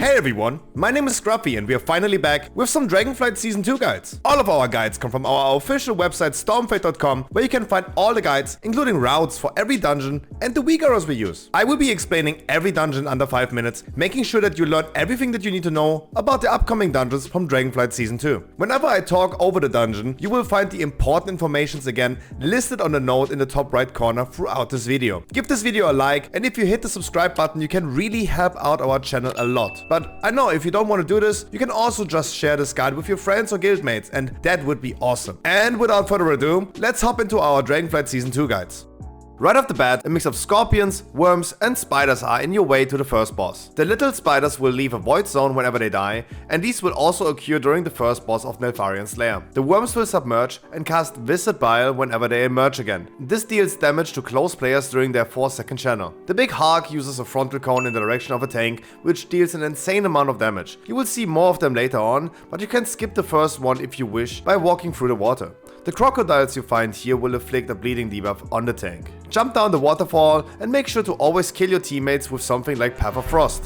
Hey everyone, my name is Scruffy and we are finally back with some Dragonflight Season 2 guides. All of our guides come from our official website stormfate.com, where you can find all the guides, including routes for every dungeon and the weak arrows we use. I will be explaining every dungeon under 5 minutes, making sure that you learn everything that you need to know about the upcoming dungeons from Dragonflight Season 2. Whenever I talk over the dungeon, you will find the important informations again listed on the note in the top right corner throughout this video. Give this video a like, and if you hit the subscribe button, you can really help out our channel a lot. But I know if you don't want to do this, you can also just share this guide with your friends or guildmates, and that would be awesome. And without further ado, let's hop into our Dragonflight Season 2 guides. Right off the bat, a mix of scorpions, worms and spiders are in your way to the first boss. The little spiders will leave a void zone whenever they die, and these will also occur during the first boss of Neltarions' Lair. The worms will submerge and cast Viscid Bile whenever they emerge again. This deals damage to close players during their 4-second channel. The big Hark uses a frontal cone in the direction of a tank, which deals an insane amount of damage. You will see more of them later on, but you can skip the first one if you wish by walking through the water. The crocodiles you find here will inflict a bleeding debuff on the tank. Jump down the waterfall and make sure to always kill your teammates with something like Path of Frost.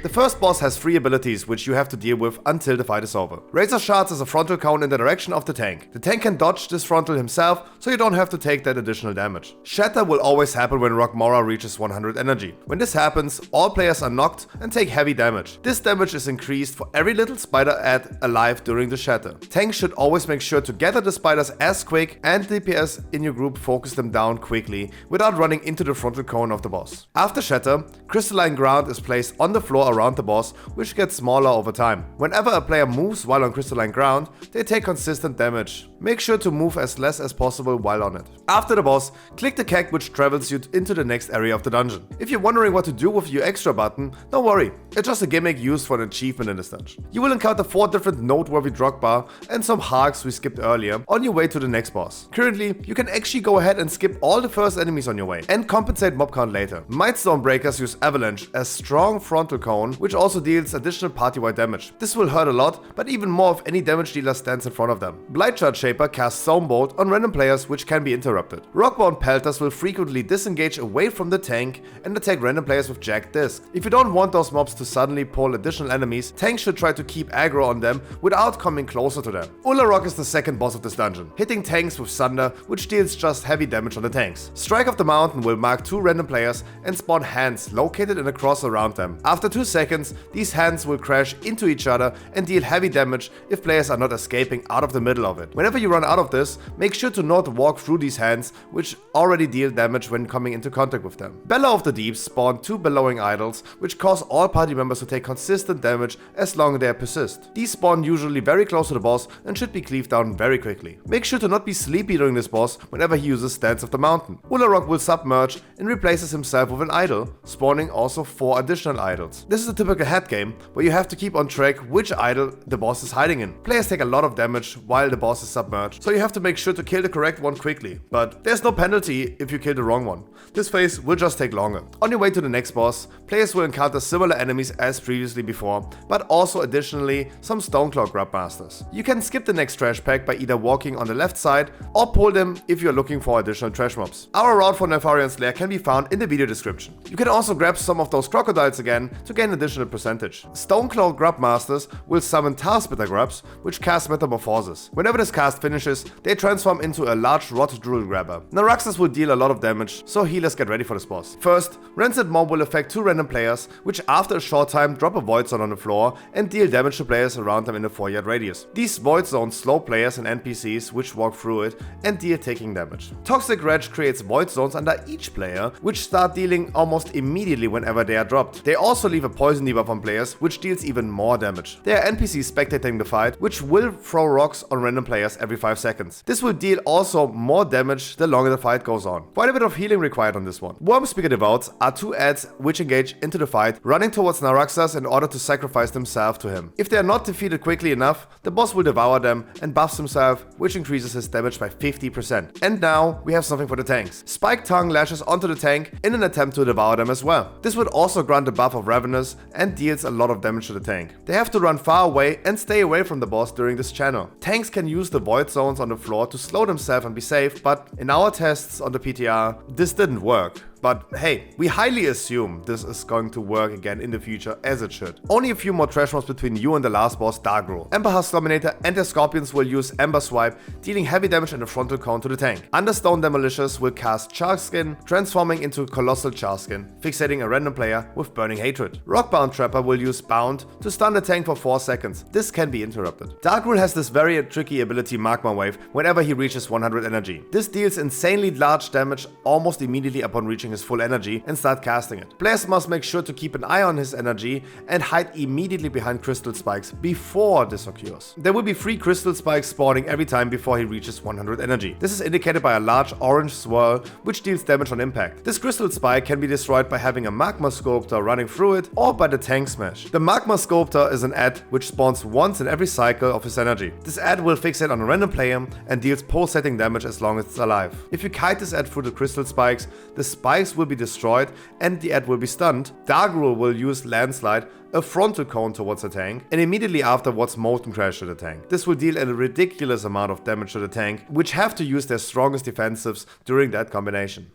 The first boss has 3 abilities which you have to deal with until the fight is over. Razor Shards is a frontal cone in the direction of the tank. The tank can dodge this frontal himself, so you don't have to take that additional damage. Shatter will always happen when Rock Mora reaches 100 energy. When this happens, all players are knocked and take heavy damage. This damage is increased for every little spider ad alive during the Shatter. Tanks should always make sure to gather the spiders as quick, and DPS in your group focus them down quickly without running into the frontal cone of the boss. After Shatter, Crystalline Ground is placed on the floor around the boss, which gets smaller over time. Whenever a player moves while on crystalline ground, they take consistent damage. Make sure to move as less as possible while on it. After the boss, click the keg which travels you into the next area of the dungeon. If you're wondering what to do with your extra button, don't worry, it's just a gimmick used for an achievement in this dungeon. You will encounter 4 different noteworthy drop bar and some Harks we skipped earlier on your way to the next boss. Currently, you can actually go ahead and skip all the first enemies on your way and compensate mob count later. Mightstone Breakers use Avalanche, a strong frontal cone which also deals additional party-wide damage. This will hurt a lot, but even more if any damage dealer stands in front of them. Blightshard Shaper casts Stormbolt on random players, which can be interrupted. Rockbound Pelters will frequently disengage away from the tank and attack random players with Jagged Disc. If you don't want those mobs to suddenly pull additional enemies, tanks should try to keep aggro on them without coming closer to them. Ularok is the second boss of this dungeon, hitting tanks with Thunder, which deals just heavy damage on the tanks. Strike of the Mountain will mark 2 random players and spawn hands located in a cross around them. After 2 seconds, these hands will crash into each other and deal heavy damage if players are not escaping out of the middle of it. Whenever you run out of this, make sure to not walk through these hands, which already deal damage when coming into contact with them. Bellow of the Deeps spawn 2 bellowing idols, which cause all party members to take consistent damage as long as they persist. These spawn usually very close to the boss and should be cleaved down very quickly. Make sure to not be sleepy during this boss whenever he uses Stance of the Mountain. Ularok will submerge and replaces himself with an idol, spawning also 4 additional idols. This is a typical head game where you have to keep on track which idol the boss is hiding in. Players take a lot of damage while the boss is submerged, so you have to make sure to kill the correct one quickly. But there's no penalty if you kill the wrong one. This phase will just take longer. On your way to the next boss, players will encounter similar enemies as previously before, but also additionally some Stoneclaw Grubmasters. You can skip the next trash pack by either walking on the left side or pull them if you're looking for additional trash mobs. Our route for Neltarions' Lair can be found in the video description. You can also grab some of those crocodiles again to gain additional percentage. Stoneclaw Grubmasters will summon Tarspitter Grubs, which cast Metamorphosis. Whenever this cast finishes, they transform into a large rot drool grabber. Naraxxus will deal a lot of damage, so healers get ready for this boss. First, Rancid Mob will affect 2 random players, which after a short time drop a void zone on the floor and deal damage to players around them in a 4-yard radius. These void zones slow players and NPCs which walk through it and deal taking damage. Toxic Rage creates void zones under each player, which start dealing almost immediately whenever they are dropped. They also leave a poison debuff on players, which deals even more damage. There are NPCs spectating the fight, which will throw rocks on random players every 5 seconds. This will deal also more damage the longer the fight goes on. Quite a bit of healing required on this one. Wormspeaker Devouts are 2 ads which engage into the fight, running towards Naraxxus in order to sacrifice themselves to him. If they are not defeated quickly enough, the boss will devour them and buffs himself, which increases his damage by 50%. And now we have something for the tanks. Spike Tongue lashes onto the tank in an attempt to devour them as well. This would also grant the buff of Ravenous and deals a lot of damage to the tank. They have to run far away and stay away from the boss during this channel. Tanks can use the void zones on the floor to slow themselves and be safe, but in our tests on the PTR, this didn't work. But hey, we highly assume this is going to work again in the future as it should. Only a few more trash mobs between you and the last boss, Darkroll. Ember Husk Dominator and their Scorpions will use Ember Swipe, dealing heavy damage and a frontal cone to the tank. Understone Demolishers will cast Charskin, transforming into Colossal Charskin, fixating a random player with Burning Hatred. Rockbound Trapper will use Bound to stun the tank for 4 seconds. This can be interrupted. Darkroll has this very tricky ability Magma Wave whenever he reaches 100 energy. This deals insanely large damage almost immediately upon reaching his full energy and start casting it. Players must make sure to keep an eye on his energy and hide immediately behind crystal spikes before this occurs. There will be 3 crystal spikes spawning every time before he reaches 100 energy. This is indicated by a large orange swirl which deals damage on impact. This crystal spike can be destroyed by having a Magma Sculptor running through it or by the tank smash. The Magma Sculptor is an ad which spawns once in every cycle of his energy. This ad will fixate on a random player and deals pulsating damage as long as it's alive. If you kite this ad through the crystal spikes, the spikes will be destroyed and the ad will be stunned. Darkroll will use Landslide, a frontal cone towards the tank, and immediately afterwards Molten Crash to the tank. This will deal a ridiculous amount of damage to the tank, which have to use their strongest defensives during that combination.